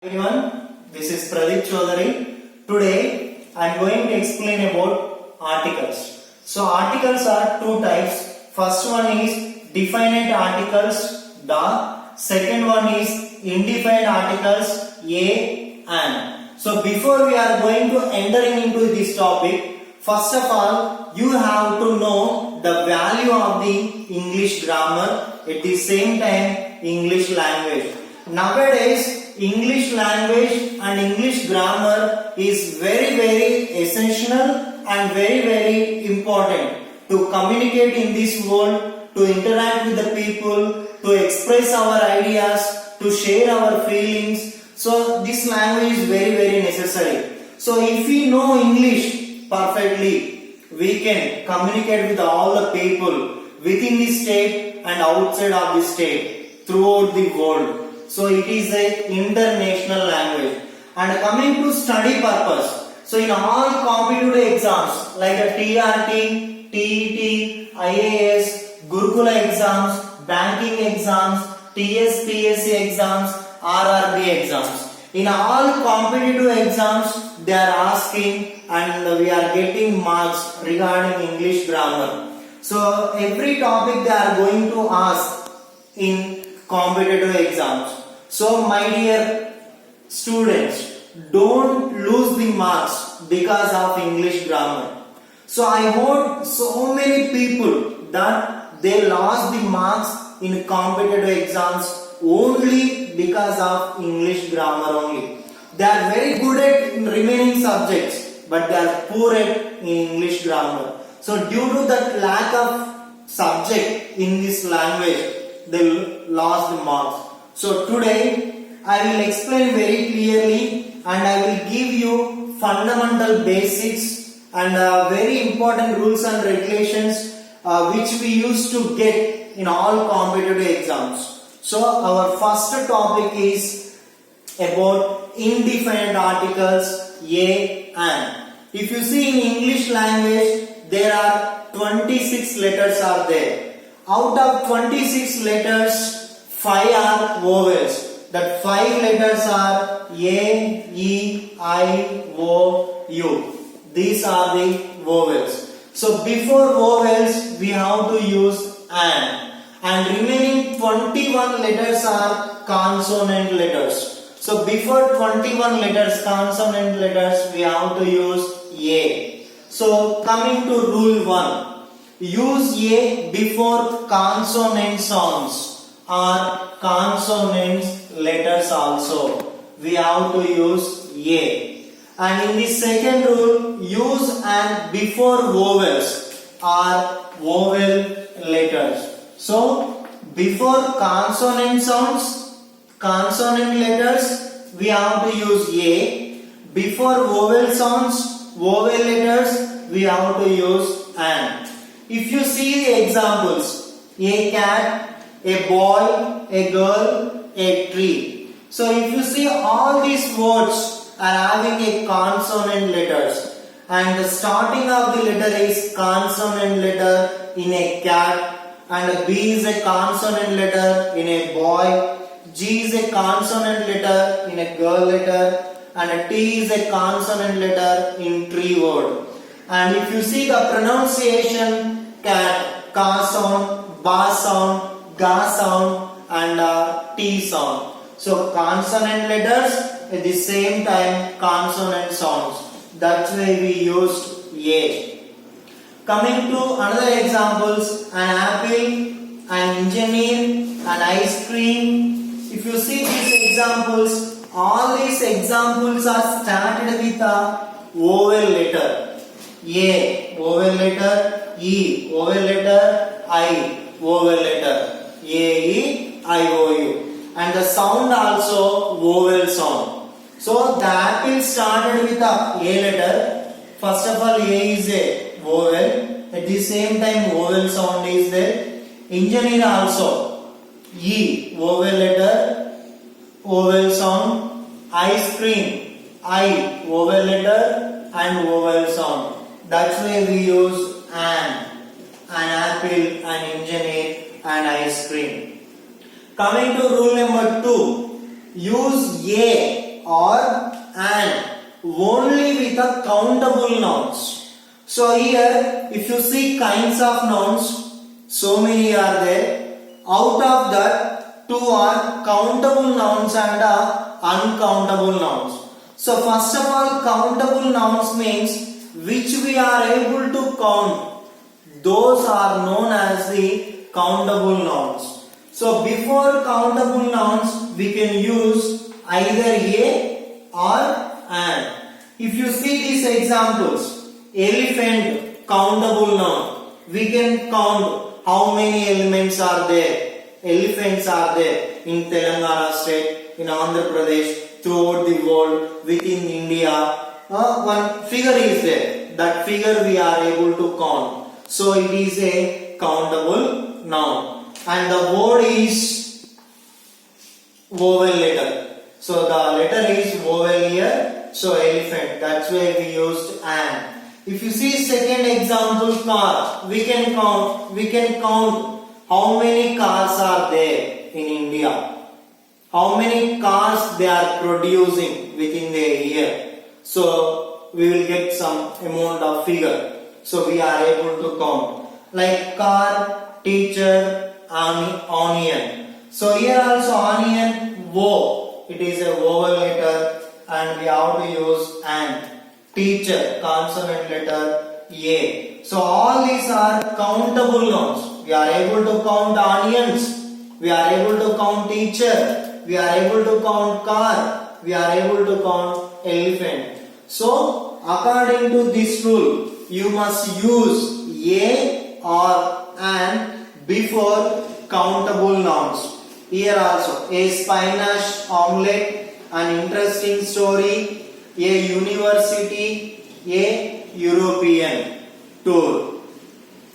Everyone, this is Pradeep Chaudhary. Today I am going to explain about articles. So articles are two types. First one is definite articles, the. Second one is indefinite articles, a, and. So before we are going to entering into this topic, first of all you have to know the value of the English grammar, at the same time English language. Nowadays English language and English grammar is very essential and very important to communicate in this world, to interact with the people, to express our ideas, to share our feelings. So this language is very necessary. So if we know English perfectly, we can communicate with all the people within the state and outside of the state, throughout the world. So it is a international language. And coming to study purpose, so in all competitive exams like a TRT, TET, IAS, Gurukula exams, banking exams, TSPSC exams, RRB exams, in all competitive exams they are asking and we are getting marks regarding English grammar. So every topic they are going to ask in competitive exams. So my dear students, don't lose the marks because of English grammar. So I heard so many people that they lost the marks in competitive exams only because of English grammar only. They are very good at remaining subjects, but they are poor at English grammar. So due to that lack of subject in this language, they lost the marks. So today I will explain very clearly and I will give you fundamental basics and very important rules and regulations which we used to get in all competitive exams. So our first topic is about indefinite articles a, and. If you see in English language, there are 26 letters are there. Out of 26 letters, 5 are vowels. That 5 letters are A, E, I, O, U. These are the vowels. So before vowels, we have to use an. And remaining 21 letters are consonant letters. So before 21 letters, consonant letters, we have to use A. So coming to rule 1. Use A before consonant sounds or consonant letters also. We have to use A. And in the second rule, use an before vowels or vowel letters. So before consonant sounds, consonant letters, we have to use A. Before vowel sounds, vowel letters, we have to use an. If you see the examples, a cat, a boy, a girl, a tree. So if you see all these words are having a consonant letters, and the starting of the letter is consonant letter in a cat, and B is a consonant letter in a boy, G is a consonant letter in a girl letter, and a T is a consonant letter in tree word. And if you see the pronunciation, cat, ka sound, ba sound, ga sound, and T sound. So consonant letters at the same time consonant sounds. That's why we used A. Coming to another examples, an apple, an engineer, an ice cream. If you see these examples, all these examples are started with a vowel letter. A, vowel letter, E, vowel letter, I, vowel letter. A, E, I, O, U. And the sound also vowel sound. So the apple started with a letter. First of all, A is a vowel. At the same time, vowel sound is there. Engineer also. E, vowel letter, vowel sound. Ice cream, I, vowel letter and vowel sound. That's why we use an apple, an engineer, and ice cream. Coming to rule number 2, use A or an only with the countable nouns. So here if you see kinds of nouns, so many are there. Out of that, two are countable nouns and uncountable nouns. So first of all, countable nouns means which we are able to count. Those are known as the countable nouns. So before countable nouns, we can use either a or an. If you see these examples, elephant, countable noun. We can count how many elements are there. Elephants are there in Telangana state, in Andhra Pradesh, throughout the world, within India. One figure is there. That figure we are able to count. So it is a countable noun. And the word is vowel letter. So the letter is vowel here. So elephant. That's why we used an. If you see second example, car, we can count how many cars are there in India. How many cars they are producing within the year. So we will get some amount of figure. So we are able to count. Like car, teacher, onion. So here also onion, wo. It is a vowel letter and we have to use an. Teacher, consonant letter A. So all these are countable nouns. We are able to count onions. We are able to count teacher. We are able to count car. We are able to count elephant. So according to this rule, you must use a or an before countable nouns. Here also a spinach omelette, an interesting story, a university, a European tour.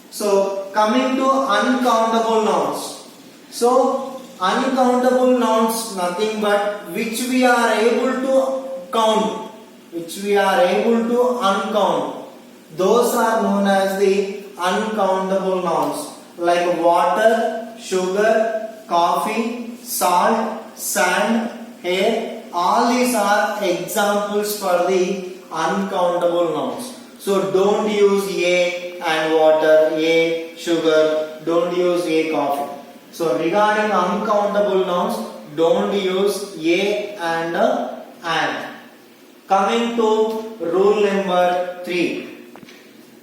So coming to uncountable nouns. So uncountable nouns nothing but which we are able to count, which we are able to uncount. Those are known as the uncountable nouns, like water, sugar, coffee, salt, sand, hair. All these are examples for the uncountable nouns. So don't use a and water, a sugar, don't use a coffee. So regarding uncountable nouns, don't use a and an. Coming to rule number 3.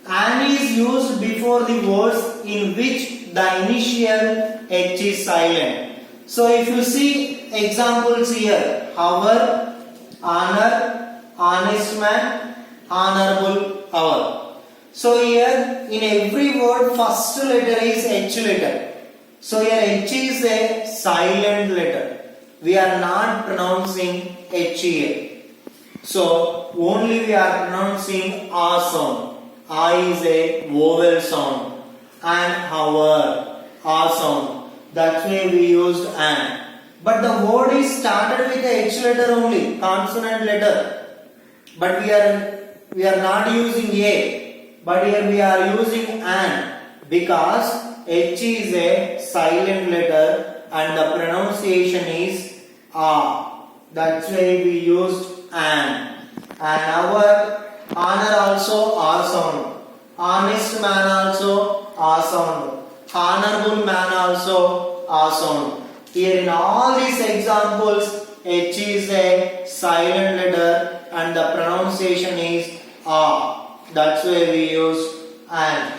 An is used before the words in which the initial H is silent. So if you see examples here, hour, honor, honest man, honorable hour. So here in every word first letter is H letter. So here H is a silent letter. We are not pronouncing H here. So only we are pronouncing A sound. A is a vowel sound. And hour, A sound. That's why we used an. But the word is started with the H letter only, consonant letter. But we are not using a. But here we are using an because H is a silent letter and the pronunciation is A. That's why we used an. And our honor also A sound. Honest man also A sound. Honorable man also A sound. Here in all these examples, H is a silent letter and the pronunciation is A. That's why we use an.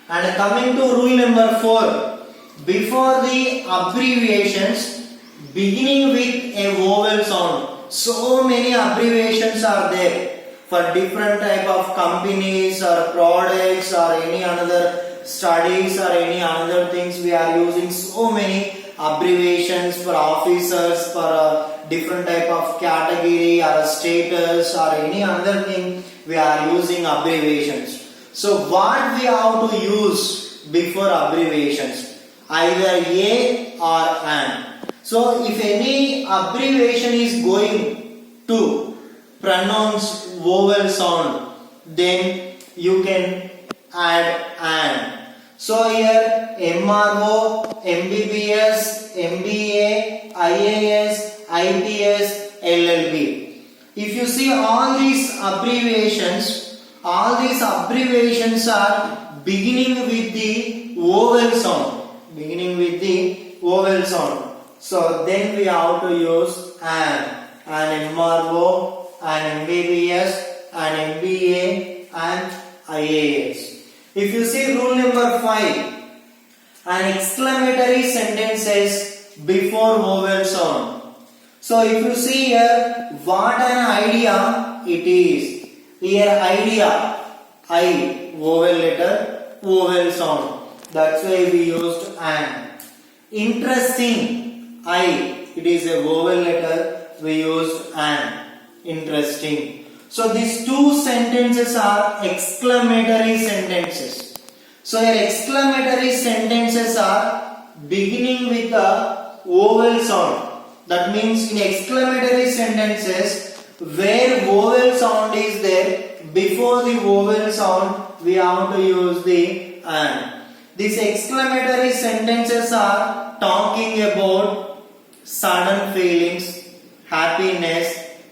And coming to rule number 4. Before the abbreviations, beginning with a vowel sound. So many abbreviations are there for different type of companies or products or any another studies or any other things. We are using so many abbreviations for officers, for a different type of category or a status or any other thing. We are using abbreviations. So what we have to use before abbreviations? Either a or an. So if any abbreviation is going to pronounce vowel sound, then you can add an. So here MRO, MBBS, MBA, IAS, IPS, LLB. If you see all these abbreviations are beginning with the vowel sound. So then we have to use an MRO, an MBBS, an MBA and IAS. If you see rule number 5, an exclamatory sentences before vowel sound. So if you see here, what an idea it is. Here idea, I, vowel letter, vowel sound. That's why we used an. Interesting, I, it is a vowel letter, we used an. Interesting. So these two sentences are exclamatory sentences. So your exclamatory sentences are beginning with a vowel sound. That means in exclamatory sentences where vowel sound is there, before the vowel sound we have to use the an. These exclamatory sentences are talking about sudden feelings, happiness,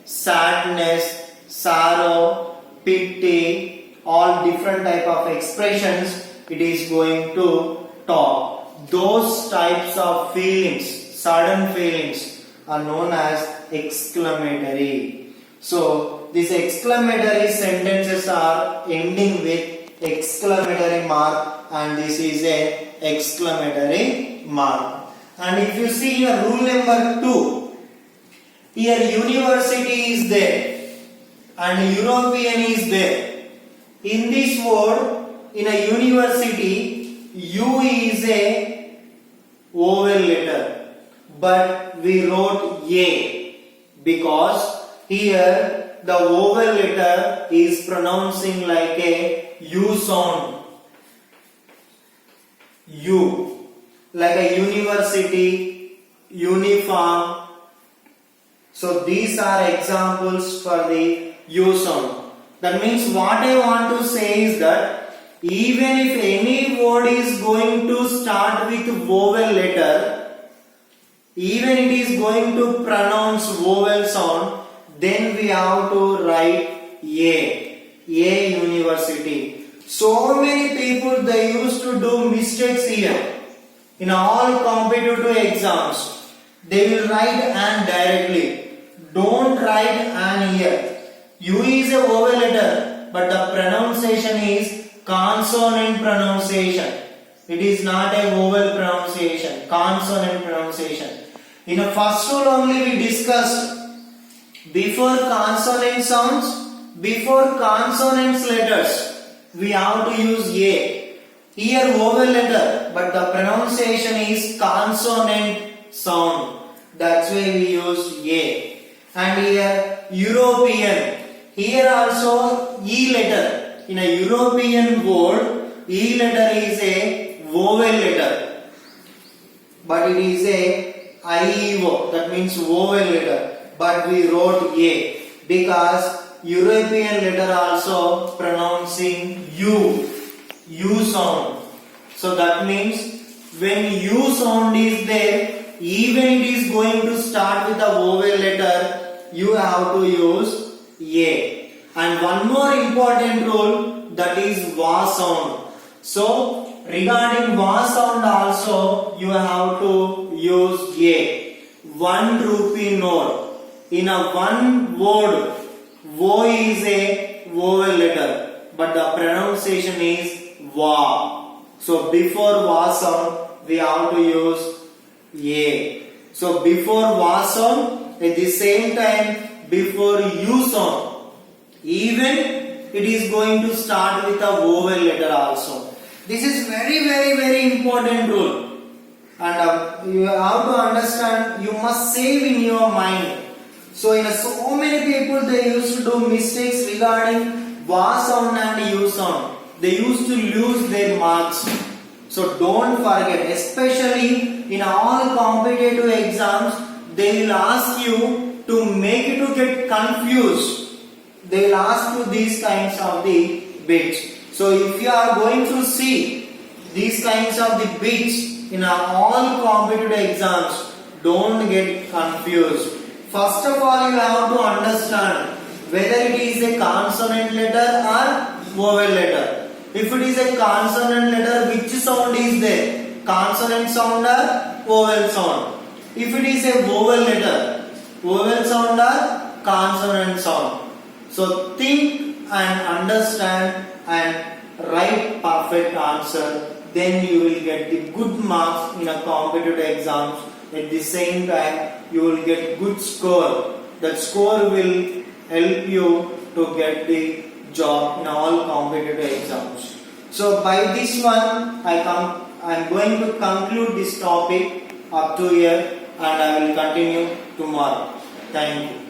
sadness, sorrow, pity, all different type of expressions it is going to talk. Those types of feelings, sudden feelings are known as exclamatory. So these exclamatory sentences are ending with exclamatory mark, and this is a exclamatory mark. And if you see here rule number 2, here university is there and European is there. In this word, in a university, U is a vowel letter, but we wrote A because here the vowel letter is pronouncing like a U sound. U, like a university, uniform. So these are examples for the U sound. That means what I want to say is that even if any word is going to start with vowel letter, even it is going to pronounce vowel sound, then we have to write A university. So many people they used to do mistakes here. In all competitive exams, they will write an directly. Don't write an here. U is a vowel letter, but the pronunciation is consonant pronunciation. It is not a vowel pronunciation, consonant pronunciation. In the first rule only we discussed before consonant sounds, before consonants letters, we have to use A. Here vowel letter, but the pronunciation is consonant sound. That's why we use A. And here European. Here also E letter. In a European word, E letter is a vowel letter, but it is a IEO. That means vowel letter. But we wrote A because European letter also pronouncing U sound. So that means when U sound is there, even it is going to start with a vowel letter, you have to use A. And one more important rule, that is VA sound. So regarding VA sound also you have to use A. 1 rupee note. In a one word, Vo is a vowel letter, but the pronunciation is Va. So before Va sound, we have to use A. So before Va sound, at the same time before U sound, even it is going to start with a vowel letter also. This is very important rule, and you have to understand. You must save in your mind. So so many people they used to do mistakes regarding Va sound and U sound. They used to lose their marks. So don't forget, especially in all competitive exams, they will ask you to make you to get confused. They will ask you these kinds of the bits. So if you are going to see these kinds of the bits in all competitive exams, don't get confused. First of all, you have to understand whether it is a consonant letter or vowel letter. If it is a consonant letter, which sound is there? Consonant sound or vowel sound? If it is a vowel letter, vowel sound or consonant sound? So think and understand and write perfect answer. Then you will get the good marks in a competitive exams. At the same time, you will get good score. That score will help you to get the job in all competitive exams. So by this one, I am going to conclude this topic up to here, and I will continue tomorrow. Thank you.